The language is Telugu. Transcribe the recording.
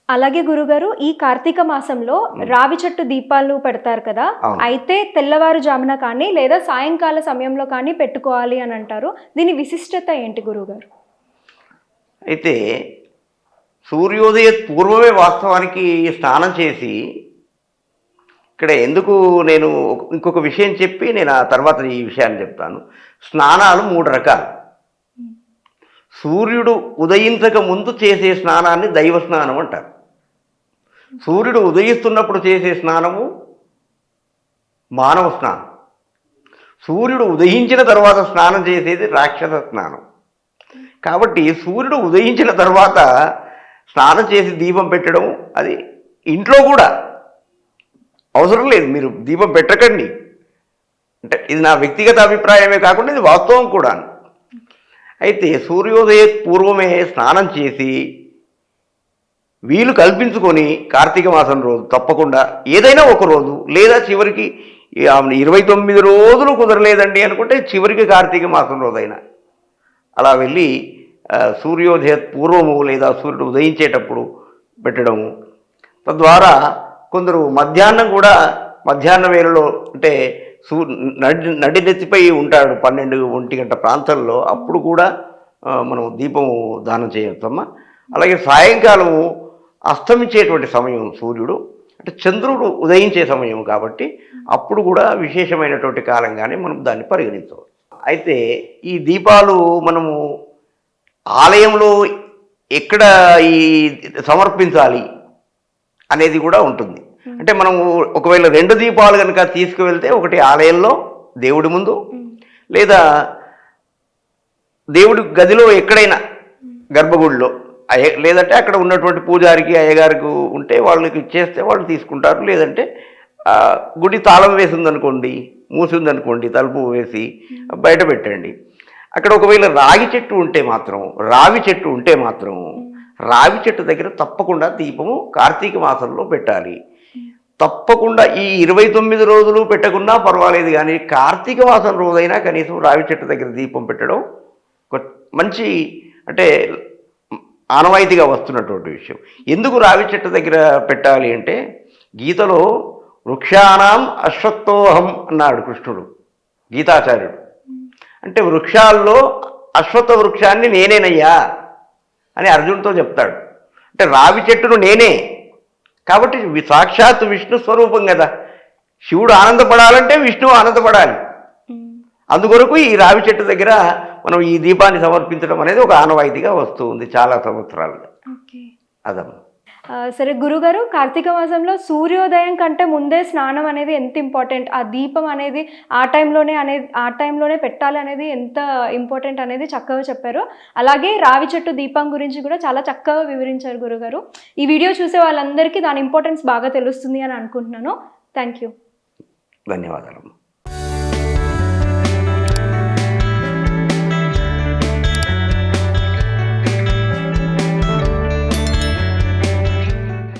అలాగే గురుగారు ఈ కార్తీక మాసంలో రావి చెట్టు దీపాలు పెడతారు కదా, అవును. అయితే తెల్లవారుజామున కానీ లేదా సాయంకాల సమయంలో కానీ పెట్టుకోవాలి అని అంటారు. దీని విశిష్టత ఏంటి గురుగారు? అయితే సూర్యోదయ పూర్వమే వాస్తవానికి స్నానం చేసి, ఇక్కడ ఎందుకు నేను ఇంకొక విషయం చెప్పి నేను ఆ తర్వాత ఈ విషయాన్ని చెప్తాను. స్నానాలు 3 రకాలు. సూర్యుడు ఉదయించక ముందు చేసే స్నానాన్ని దైవ స్నానం అంటారు. సూర్యుడు ఉదయిస్తున్నప్పుడు చేసే స్నానము మానవ స్నానం. సూర్యుడు ఉదయించిన తర్వాత స్నానం చేసేది రాక్షస స్నానం. కాబట్టి సూర్యుడు ఉదయించిన తర్వాత స్నానం చేసి దీపం పెట్టడం అది ఇంట్లో కూడా అవసరం లేదు. మీరు దీపం పెట్టకండి అంటే ఇది నా వ్యక్తిగత అభిప్రాయమే కాకుండా ఇది వాస్తవం కూడా. అయితే సూర్యోదయ పూర్వమే స్నానం చేసి వీలు కల్పించుకొని కార్తీక మాసం రోజు తప్పకుండా ఏదైనా ఒక రోజు లేదా చివరికి 29 రోజులు కుదరలేదండి అనుకుంటే చివరికి కార్తీక మాసం రోజైనా అలా వెళ్ళి సూర్యోదయ పూర్వము లేదా సూర్యుడు ఉదయించేటప్పుడు పెట్టడము. తద్వారా కొందరు మధ్యాహ్నం కూడా మధ్యాహ్న వేళలో అంటే నడినెత్తిపై ఉంటాడు 12-1 గంట ప్రాంతంలో, అప్పుడు కూడా మనం దీపము దానం చేయొచ్చమ్మా. అలాగే సాయంకాలము అస్తమించేటువంటి సమయం సూర్యుడు అంటే చంద్రుడు ఉదయించే సమయం కాబట్టి అప్పుడు కూడా విశేషమైనటువంటి కాలంగానే మనం దాన్ని పరిగణించవచ్చు. అయితే ఈ దీపాలు మనము ఆలయంలో ఎక్కడ ఈ సమర్పించాలి అనేది కూడా ఉంటుంది. అంటే మనము ఒకవేళ 2 దీపాలు కనుక తీసుకువెళ్తే ఒకటి ఆలయంలో దేవుడి ముందు లేదా దేవుడి గదిలో ఎక్కడైనా గర్భగుడిలో లేదంటే అక్కడ ఉన్నటువంటి పూజారికి అయ్యగారికి ఉంటే వాళ్ళకి ఇచ్చేస్తే వాళ్ళు తీసుకుంటారు. లేదంటే గుడి తాళం వేసిందనుకోండి, మూసిందనుకోండి, తలుపు వేసి బయట పెట్టండి. అక్కడ ఒకవేళ రావి చెట్టు ఉంటే మాత్రం రావి చెట్టు దగ్గర తప్పకుండా దీపము కార్తీక మాసంలో పెట్టాలి. తప్పకుండా ఈ 29 రోజులు పెట్టకున్నా పర్వాలేదు, కానీ కార్తీక మాసం రోజైనా కనీసం రావి చెట్టు దగ్గర దీపం పెట్టడం ఒక మంచి అంటే ఆనవాయితీగా వస్తున్నటువంటి విషయం. ఎందుకు రావి చెట్టు దగ్గర పెట్టాలి అంటే గీతలో వృక్షాణం అశ్వత్థోహం అన్నాడు కృష్ణుడు, గీతాచార్యుడు. అంటే వృక్షాల్లో అశ్వత్థ వృక్షాన్ని నేనేనయ్యా అని అర్జునుడితో చెప్తాడు. అంటే రావి చెట్టును నేనే కాబట్టి సాక్షాత్ విష్ణు స్వరూపం కదా. శివుడు ఆనందపడాలంటే విష్ణువు ఆనందపడాలి. అందుకొరకు ఈ రావి చెట్టు దగ్గర మనం ఈ దీపాన్ని సమర్పించడం అనేది ఒక ఆనవాయితీగా వస్తూ ఉంది చాలా సంవత్సరాలుగా. అదమ్మా. సరే గురుగారు, కార్తీక మాసంలో సూర్యోదయం కంటే ముందే స్నానం అనేది ఎంత ఇంపార్టెంట్, ఆ దీపం అనేది ఆ టైంలోనే పెట్టాలి అనేది ఎంత ఇంపార్టెంట్ అనేది చక్కగా చెప్పారు. అలాగే రావి చెట్టు దీపం గురించి కూడా చాలా చక్కగా వివరించారు గురుగారు. ఈ వీడియో చూసే వాళ్ళందరికీ దాని ఇంపార్టెన్స్ బాగా తెలుస్తుంది అని అనుకుంటున్నాను. Thank you. ధన్యవాదాలు.